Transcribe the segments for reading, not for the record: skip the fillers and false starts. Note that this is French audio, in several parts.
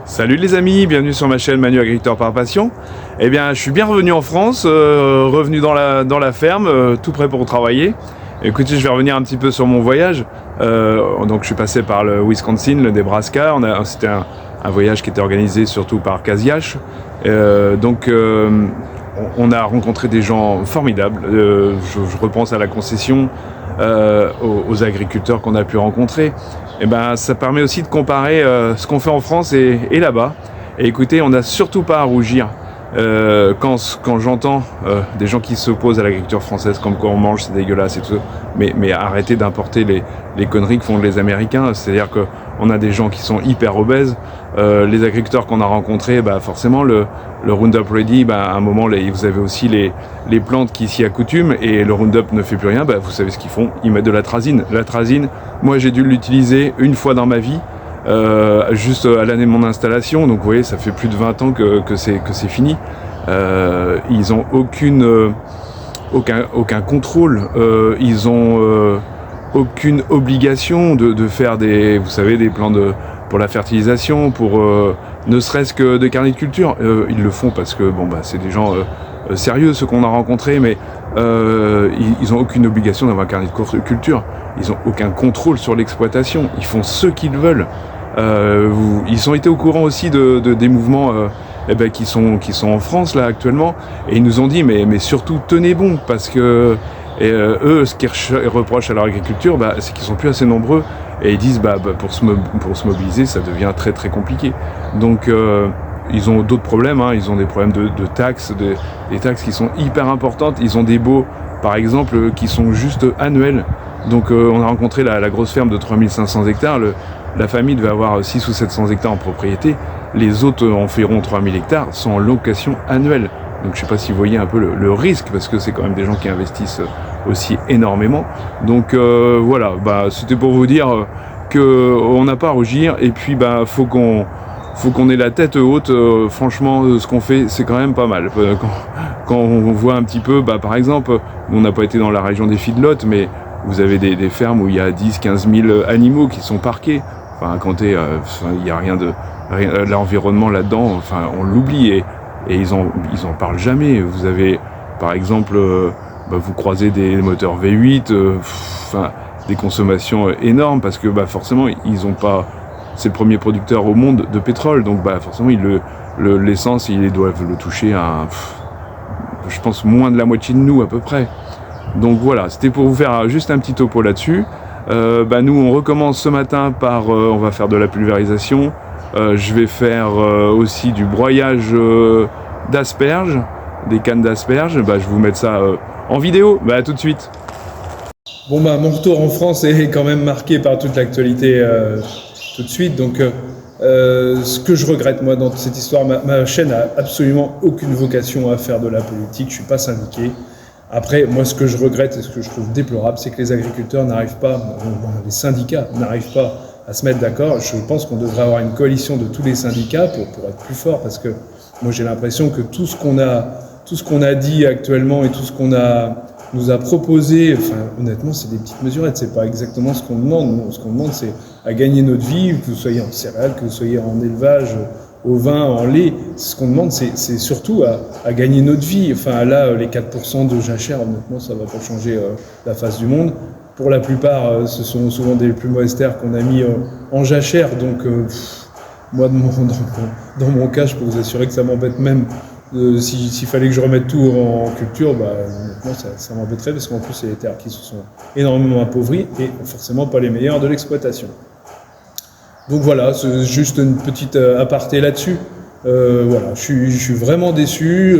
Salut les amis, bienvenue sur ma chaîne Manu Agriculteur par Passion. Eh bien, je suis bien revenu en France, revenu dans la ferme, tout prêt pour travailler. Écoutez, je vais revenir un petit peu sur mon voyage. Donc, je suis passé par le Wisconsin, le Nebraska. C'était un voyage qui était organisé surtout par Casiache. On a rencontré des gens formidables. Je repense à la concession, aux agriculteurs qu'on a pu rencontrer. Et ben, ça permet aussi de comparer ce qu'on fait en France et là-bas. Et écoutez, on n'a surtout pas à rougir quand j'entends des gens qui s'opposent à l'agriculture française, comme quoi on mange, c'est dégueulasse et tout. Mais arrêtez d'importer les conneries que font les Américains. C'est-à-dire qu'on a des gens qui sont hyper obèses. Les agriculteurs qu'on a rencontrés, bah forcément le Roundup Ready, à un moment vous avez aussi les plantes qui s'y accoutument et le Roundup ne fait plus rien. Vous savez ce qu'ils font, ils mettent de l'atrazine. L'atrazine, moi j'ai dû l'utiliser une fois dans ma vie, juste à l'année de mon installation. Donc vous voyez, ça fait plus de 20 ans que c'est fini. Ils ont aucun contrôle. Ils ont aucune obligation de faire des plans pour la fertilisation, pour ne serait-ce que des carnets de culture. Ils le font parce que c'est des gens sérieux, ceux qu'on a rencontrés, mais ils n'ont aucune obligation d'avoir un carnet de culture. Ils n'ont aucun contrôle sur l'exploitation. Ils font ce qu'ils veulent. Ils ont été au courant aussi des mouvements qui sont en France là actuellement, et ils nous ont dit mais surtout tenez bon, parce que eux, ce qu'ils reprochent à leur agriculture, c'est qu'ils sont plus assez nombreux, et ils disent pour se mobiliser, ça devient très très compliqué. Donc ils ont d'autres problèmes, hein. Ils ont des problèmes de taxes, des taxes qui sont hyper importantes. Ils ont des baux, par exemple, qui sont juste annuels. Donc on a rencontré la grosse ferme de 3500 hectares. La famille devait avoir 600 ou 700 hectares en propriété. Les autres environ 3000 hectares sont en location annuelle. Donc je ne sais pas si vous voyez un peu le risque, parce que c'est quand même des gens qui investissent aussi énormément. Donc voilà, c'était pour vous dire qu'on n'a pas à rougir, et puis faut qu'on ait la tête haute. Franchement, ce qu'on fait, c'est quand même pas mal. Quand on voit un petit peu, par exemple, on n'a pas été dans la région des feedlots, mais vous avez des fermes où il y a 10-15 000 animaux qui sont parqués. Comptez, il n'y a rien l'environnement là-dedans, on l'oublie, et ils en parlent jamais. Vous avez, par exemple, vous croisez des moteurs V8, des consommations énormes, parce que forcément, ils ont pas... C'est le premier producteur au monde de pétrole, donc forcément, l'essence, ils doivent le toucher à, je pense, moins de la moitié de nous, à peu près. Donc voilà, c'était pour vous faire juste un petit topo là-dessus. Nous, on recommence ce matin par... on va faire de la pulvérisation. Je vais faire aussi du broyage d'asperges, des cannes d'asperges. Je vous mets ça en vidéo. À tout de suite. Bon, mon retour en France est quand même marqué par toute l'actualité tout de suite. Donc, ce que je regrette, moi, dans cette histoire, ma chaîne n'a absolument aucune vocation à faire de la politique. Je ne suis pas syndiqué. Après, moi, ce que je regrette et ce que je trouve déplorable, c'est que les agriculteurs n'arrivent pas, les syndicats n'arrivent pas à se mettre d'accord. Je pense qu'on devrait avoir une coalition de tous les syndicats pour être plus fort, parce que moi, j'ai l'impression que tout ce qu'on a dit actuellement et tout ce qu'on nous a proposé, honnêtement, c'est des petites mesurettes. C'est pas exactement ce qu'on demande. Ce qu'on demande, c'est à gagner notre vie, que vous soyez en céréales, que vous soyez en élevage, au vin, en lait. Ce qu'on demande, c'est surtout à gagner notre vie. Là, les 4% de jachère, honnêtement, ça va pas changer la face du monde. Pour la plupart, ce sont souvent des plus mauvaises terres qu'on a mis en jachère. Donc, moi, dans mon cas, je peux vous assurer que ça m'embête même. S'il fallait que je remette tout en culture, honnêtement, ça m'embêterait, parce qu'en plus, c'est des terres qui se sont énormément appauvries et forcément pas les meilleures de l'exploitation. Donc voilà, c'est juste une petite aparté là-dessus. Voilà, je suis vraiment déçu.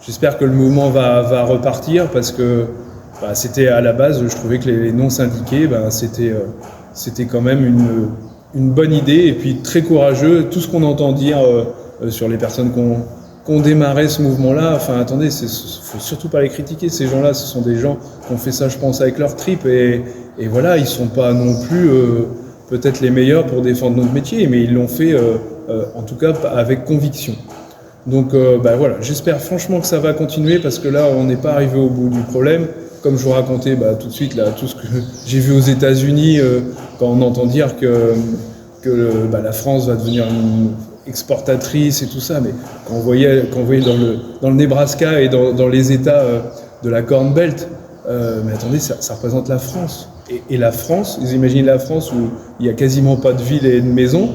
J'espère que le mouvement va repartir, parce que c'était à la base, je trouvais que les non-syndiqués, c'était quand même une bonne idée, et puis très courageux. Tout ce qu'on entend dire sur les personnes qui ont démarré ce mouvement-là, attendez, faut surtout pas les critiquer. Ces gens-là, ce sont des gens qui ont fait ça, je pense, avec leur tripes, et voilà, ils sont pas non plus peut-être les meilleurs pour défendre notre métier, mais ils l'ont fait en tout cas avec conviction. Donc voilà, j'espère franchement que ça va continuer, parce que là, on n'est pas arrivé au bout du problème. Comme je vous racontais tout de suite, là, tout ce que j'ai vu aux États-Unis, quand on entend dire que la France va devenir exportatrice et tout ça, mais quand on voyait dans le Nebraska et dans les États de la Corn Belt, mais attendez, ça représente la France. Et la France, vous imaginez la France où il n'y a quasiment pas de ville et de maison,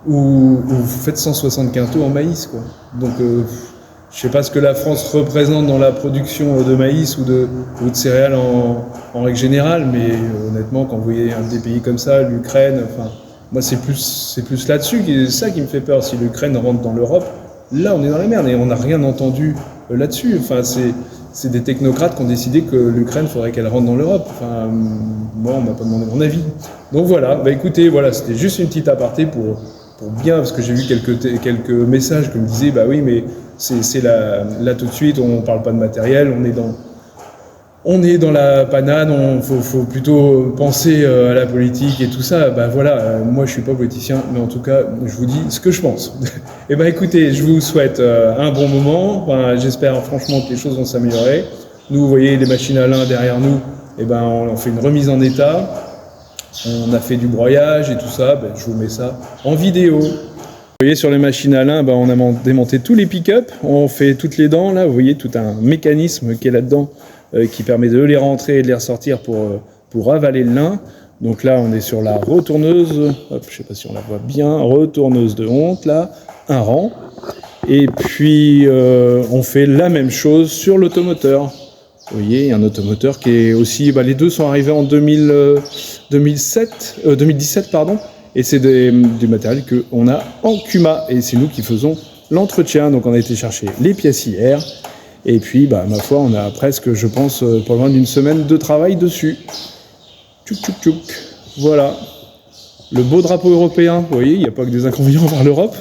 où vous faites 160 quintaux en maïs, quoi. Donc, je sais pas ce que la France représente dans la production de maïs ou de céréales en règle générale, mais honnêtement, quand vous voyez un des pays comme ça, l'Ukraine, enfin, moi c'est plus là-dessus, c'est ça qui me fait peur. Si l'Ukraine rentre dans l'Europe, là on est dans la merde et on n'a rien entendu là-dessus. Enfin, c'est des technocrates qui ont décidé que l'Ukraine, faudrait qu'elle rentre dans l'Europe. Enfin, moi on m'a pas demandé mon avis. Donc voilà, bah écoutez, voilà, c'était juste une petite aparté pour bien, parce que j'ai vu quelques messages qui me disaient, bah oui, mais c'est là tout de suite, on parle pas de matériel, on est dans la panade, faut plutôt penser à la politique et tout ça. Bah voilà, moi je suis pas politicien, mais en tout cas, je vous dis ce que je pense. Et bah écoutez, je vous souhaite un bon moment. Enfin, j'espère franchement que les choses vont s'améliorer. Nous, vous voyez les machines à lin derrière nous, et ben on fait une remise en état. On a fait du broyage et tout ça, ben, je vous mets ça en vidéo. Vous voyez sur les machines à lin, ben, on a démonté tous les pick-up, on fait toutes les dents, là vous voyez tout un mécanisme qui est là-dedans qui permet de les rentrer et de les ressortir pour avaler le lin. Donc là on est sur la retourneuse, hop, je sais pas si on la voit bien, retourneuse de honte là, un rang. Et puis on fait la même chose sur l'automoteur. Vous voyez, il y a un automoteur qui est aussi... les deux sont arrivés en 2017, pardon, et c'est du matériel qu'on a en Kuma, et c'est nous qui faisons l'entretien. Donc on a été chercher les pièces hier, et puis, ma foi, on a presque, je pense, pas loin d'une semaine de travail dessus. Tchouk, tchouk, tchouk. Voilà. Le beau drapeau européen, vous voyez, il n'y a pas que des inconvénients vers l'Europe.